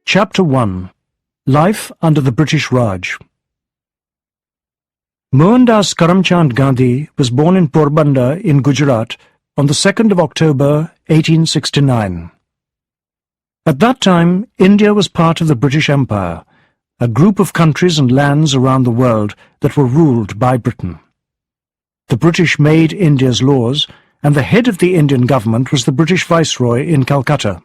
Chapter 1. Life under the British Raj. Mohandas Karamchand Gandhi was born in Porbandar in Gujarat on the 2nd of October 1869. At that time, India was part of the British Empire, a group of countries and lands around the world that were ruled by Britain. The British made India's laws, and the head of the Indian government was the British Viceroy in Calcutta.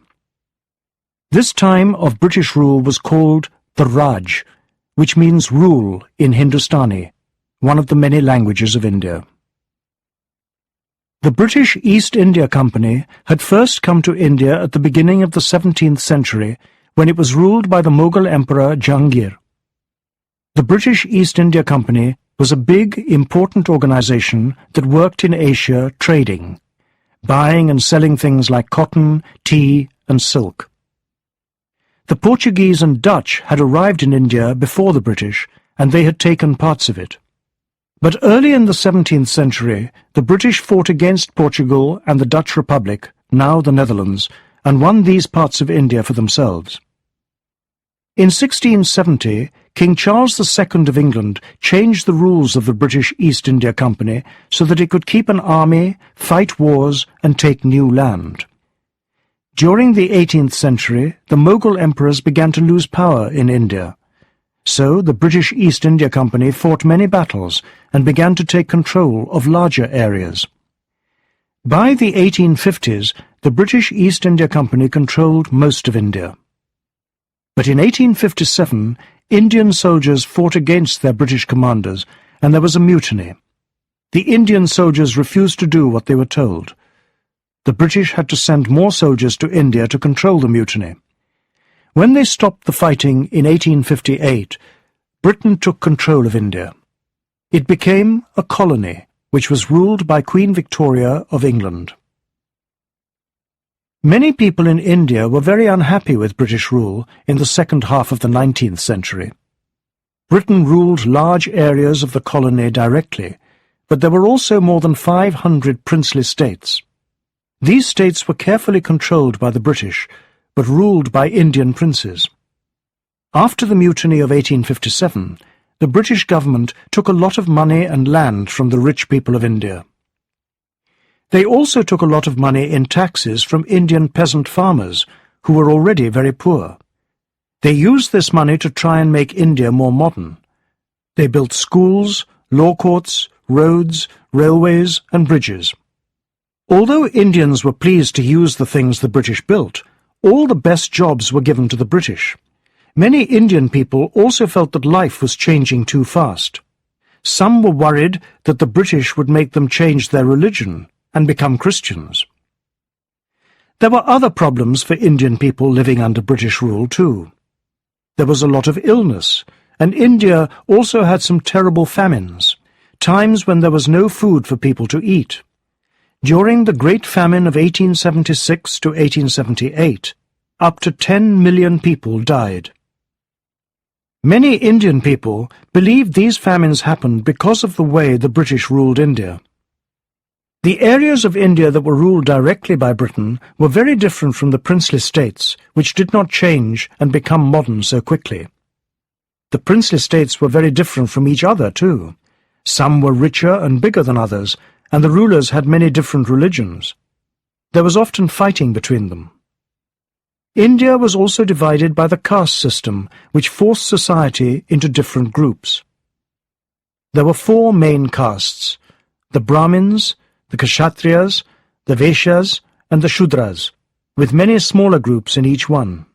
This time of British rule was called the Raj, which means rule in Hindustani, one of the many languages of India. The British East India Company had first come to India at the beginning of the 17th century when it was ruled by the Mughal Emperor Jahangir. The British East India Company was a big, important organization that worked in Asia trading, buying and selling things like cotton, tea, and silk. The Portuguese and Dutch had arrived in India before the British, and they had taken parts of it. But early in the 17th century, the British fought against Portugal and the Dutch Republic, now the Netherlands, and won these parts of India for themselves. In 1670, King Charles II of England changed the rules of the British East India Company so that it could keep an army, fight wars, and take new land. During the 18th century, the Mughal emperors began to lose power in India. So the British East India Company fought many battles and began to take control of larger areas. By the 1850s, the British East India Company controlled most of India. But in 1857, Indian soldiers fought against their British commanders, and there was a mutiny. The Indian soldiers refused to do what they were told. The British had to send more soldiers to India to control the mutiny. When they stopped the fighting in 1858, Britain took control of India. It became a colony, which was ruled by Queen Victoria of England. Many people in India were very unhappy with British rule in the second half of the 19th century. Britain ruled large areas of the colony directly, but there were also more than 500 princely states. These states were carefully controlled by the British, but ruled by Indian princes. After the mutiny of 1857, the British government took a lot of money and land from the rich people of India. They also took a lot of money in taxes from Indian peasant farmers, who were already very poor. They used this money to try and make India more modern. They built schools, law courts, roads, railways, and bridges. Although Indians were pleased to use the things the British built, all the best jobs were given to the British. Many Indian people also felt that life was changing too fast. Some were worried that the British would make them change their religion and become Christians. There were other problems for Indian people living under British rule too. There was a lot of illness, and India also had some terrible famines, times when there was no food for people to eat. During the Great Famine of 1876 to 1878, up to 10 million people died. Many Indian people believed these famines happened because of the way the British ruled India. The areas of India that were ruled directly by Britain were very different from the princely states, which did not change and become modern so quickly. The princely states were very different from each other too. Some were richer and bigger than others, and the rulers had many different religions. There was often fighting between them. India was also divided by the caste system, which forced society into different groups. There were 4 main castes: the Brahmins, the Kshatriyas, the Vaishyas, and the Shudras, with many smaller groups in each one.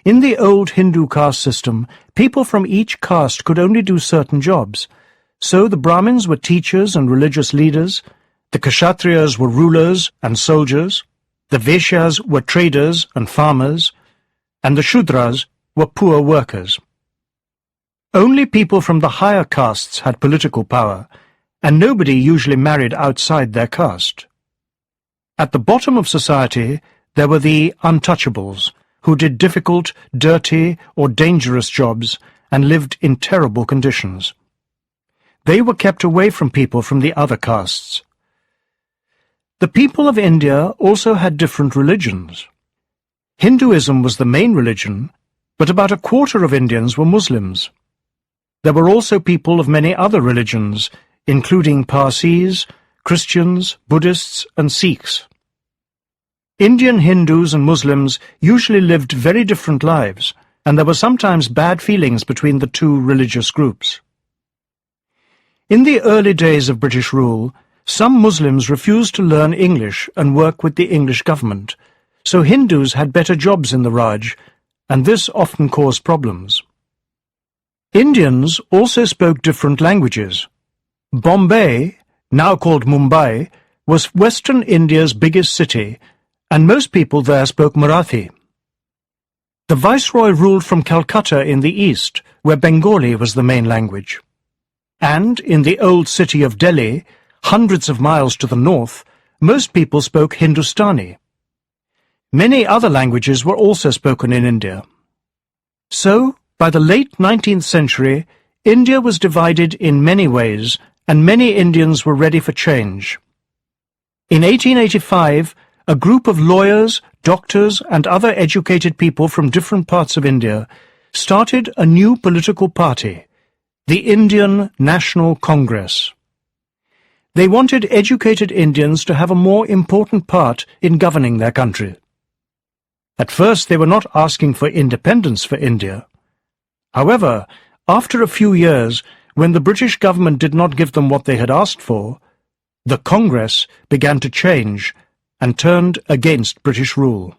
In the old Hindu caste system, people from each caste could only do certain jobs. So the Brahmins were teachers and religious leaders, the Kshatriyas were rulers and soldiers, the Vaishyas were traders and farmers, and the Shudras were poor workers. Only people from the higher castes had political power, and nobody usually married outside their caste. At the bottom of society there were the untouchables, who did difficult, dirty, or dangerous jobs and lived in terrible conditions. They were kept away from people from the other castes. The people of India also had different religions. Hinduism was the main religion, but about a quarter of Indians were Muslims. There were also people of many other religions, including Parsis, Christians, Buddhists, and Sikhs. Indian Hindus and Muslims usually lived very different lives, and there were sometimes bad feelings between the two religious groups. In the early days of British rule, some Muslims refused to learn English and work with the English government, so Hindus had better jobs in the Raj, and this often caused problems. Indians also spoke different languages. Bombay, now called Mumbai, was Western India's biggest city, and most people there spoke Marathi. The Viceroy ruled from Calcutta in the east, where Bengali was the main language. And in the old city of Delhi, hundreds of miles to the north, most people spoke Hindustani. Many other languages were also spoken in India. So, by the late 19th century, India was divided in many ways, and many Indians were ready for change. In 1885, a group of lawyers, doctors, and other educated people from different parts of India started a new political party, the Indian National Congress. They wanted educated Indians to have a more important part in governing their country. At first, they were not asking for independence for India. However, after a few years, when the British government did not give them what they had asked for, the Congress began to change and turned against British rule.